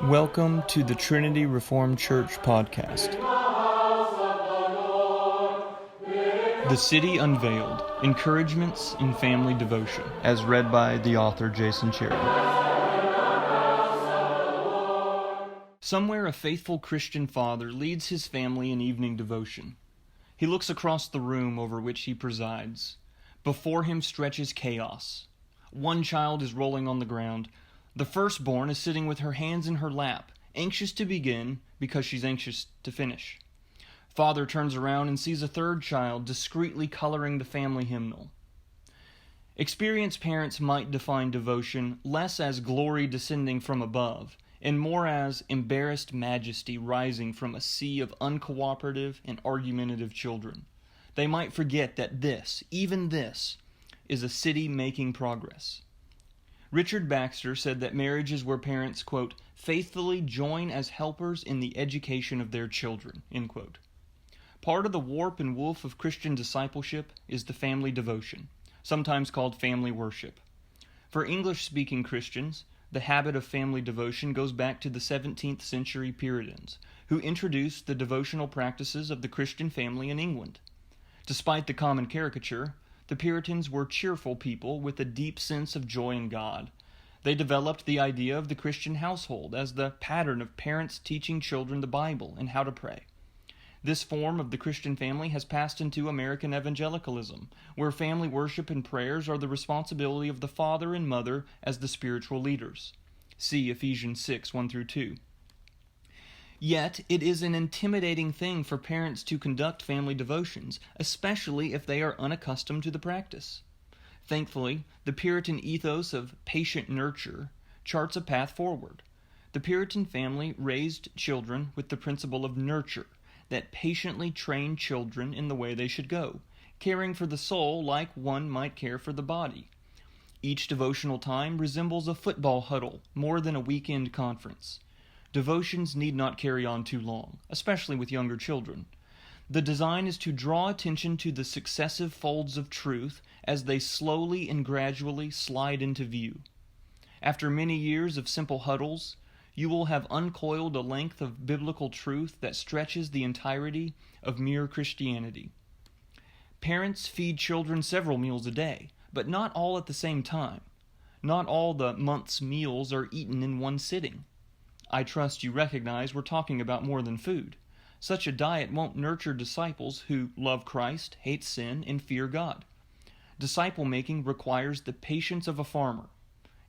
Welcome to the Trinity Reformed Church podcast. The City Unveiled, Encouragements in Family Devotion, as read by the author Jason Cherry. Somewhere a faithful Christian father leads his family in evening devotion. He looks across the room over which he presides. Before him stretches chaos. One child is rolling on the ground. The firstborn is sitting with her hands in her lap, anxious to begin because she's anxious to finish. Father turns around and sees a third child discreetly coloring the family hymnal. Experienced parents might define devotion less as glory descending from above, and more as embarrassed majesty rising from a sea of uncooperative and argumentative children. They might forget that this, even this, is a city making progress. Richard Baxter said that marriage is where parents, quote, faithfully join as helpers in the education of their children, end quote. Part of the warp and woof of Christian discipleship is the family devotion, sometimes called family worship. For English-speaking Christians, the habit of family devotion goes back to the 17th century Puritans, who introduced the devotional practices of the Christian family in England. Despite the common caricature, the Puritans were cheerful people with a deep sense of joy in God. They developed the idea of the Christian household as the pattern of parents teaching children the Bible and how to pray. This form of the Christian family has passed into American evangelicalism, where family worship and prayers are the responsibility of the father and mother as the spiritual leaders. See Ephesians 6, 1-2. Yet, it is an intimidating thing for parents to conduct family devotions, especially if they are unaccustomed to the practice. Thankfully, the Puritan ethos of patient nurture charts a path forward. The Puritan family raised children with the principle of nurture, that patiently trained children in the way they should go, caring for the soul like one might care for the body. Each devotional time resembles a football huddle more than a weekend conference. Devotions need not carry on too long, especially with younger children. The design is to draw attention to the successive folds of truth as they slowly and gradually slide into view. After many years of simple huddles, you will have uncoiled a length of biblical truth that stretches the entirety of mere Christianity. Parents feed children several meals a day, but not all at the same time. Not all the month's meals are eaten in one sitting. I trust you recognize we're talking about more than food. Such a diet won't nurture disciples who love Christ, hate sin, and fear God. Disciple-making requires the patience of a farmer.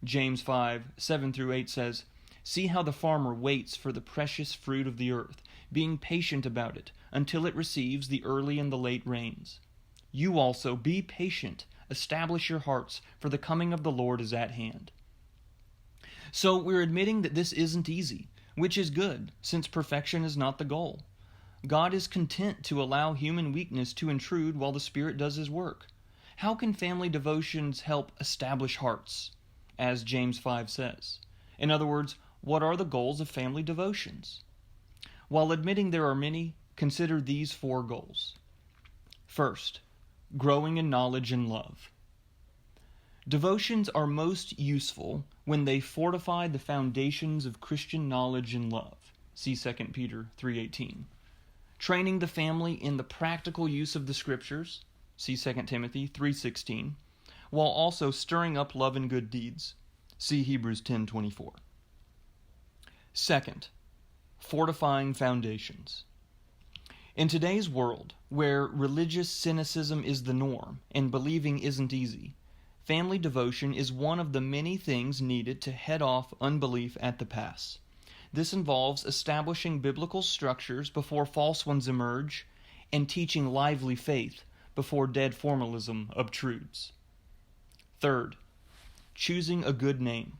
James 5, 7-8 says, "See how the farmer waits for the precious fruit of the earth, being patient about it, until it receives the early and the late rains. You also be patient, establish your hearts, for the coming of the Lord is at hand." So we're admitting that this isn't easy, which is good, since perfection is not the goal. God is content to allow human weakness to intrude while the Spirit does His work. How can family devotions help establish hearts, as James 5 says? In other words, what are the goals of family devotions? While admitting there are many, consider these 4 goals. First, growing in knowledge and love. Devotions are most useful when they fortify the foundations of Christian knowledge and love. See 2 Peter 3:18. Training the family in the practical use of the Scriptures. See 2 Timothy 3:16. While also stirring up love and good deeds. See Hebrews 10:24. Second, fortifying foundations. In today's world, where religious cynicism is the norm and believing isn't easy, family devotion is one of the many things needed to head off unbelief at the pass. This involves establishing biblical structures before false ones emerge, and teaching lively faith before dead formalism obtrudes. Third, choosing a good name.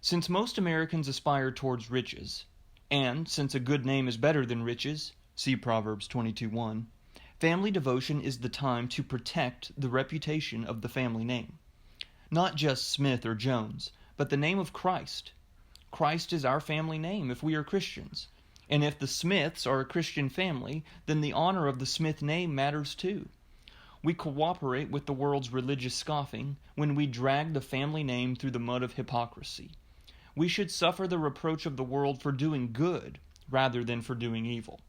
Since most Americans aspire towards riches, and since a good name is better than riches, see Proverbs 22:1, family devotion is the time to protect the reputation of the family name. Not just Smith or Jones, but the name of Christ. Christ is our family name if we are Christians. And if the Smiths are a Christian family, then the honor of the Smith name matters too. We cooperate with the world's religious scoffing when we drag the family name through the mud of hypocrisy. We should suffer the reproach of the world for doing good rather than for doing evil.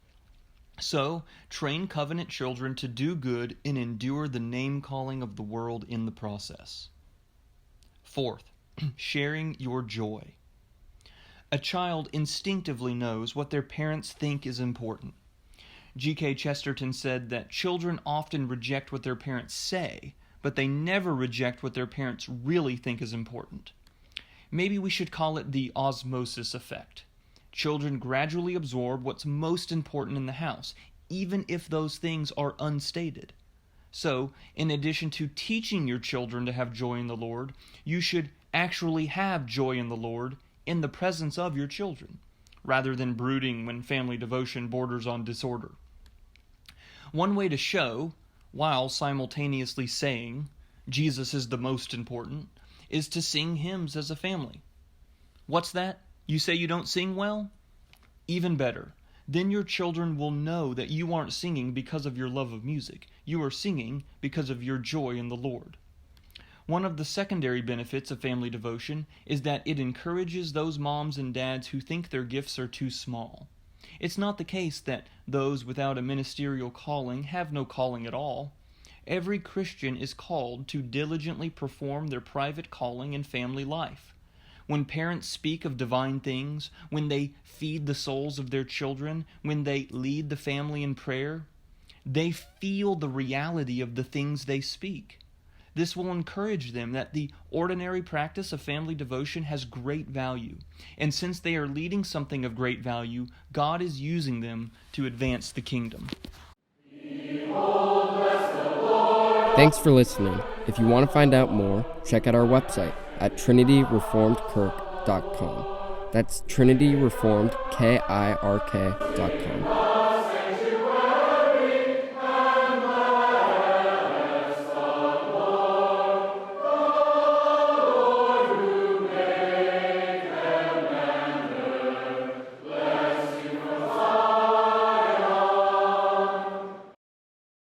So, train covenant children to do good and endure the name-calling of the world in the process. Fourth, sharing your joy. A child instinctively knows what their parents think is important. G.K. Chesterton said that children often reject what their parents say, but they never reject what their parents really think is important. Maybe we should call it the osmosis effect. Children gradually absorb what's most important in the house, even if those things are unstated. So, in addition to teaching your children to have joy in the Lord, you should actually have joy in the Lord in the presence of your children, rather than brooding when family devotion borders on disorder. One way to show, while simultaneously saying, Jesus is the most important, is to sing hymns as a family. What's that? You say you don't sing well? Even better. Then your children will know that you aren't singing because of your love of music. You are singing because of your joy in the Lord. One of the secondary benefits of family devotion is that it encourages those moms and dads who think their gifts are too small. It's not the case that those without a ministerial calling have no calling at all. Every Christian is called to diligently perform their private calling in family life. When parents speak of divine things, when they feed the souls of their children, when they lead the family in prayer, they feel the reality of the things they speak. This will encourage them that the ordinary practice of family devotion has great value. And since they are leading something of great value, God is using them to advance the kingdom. Thanks for listening. If you want to find out more, check out our website at trinityreformedkirk.com. That's trinityreformedkirk.com.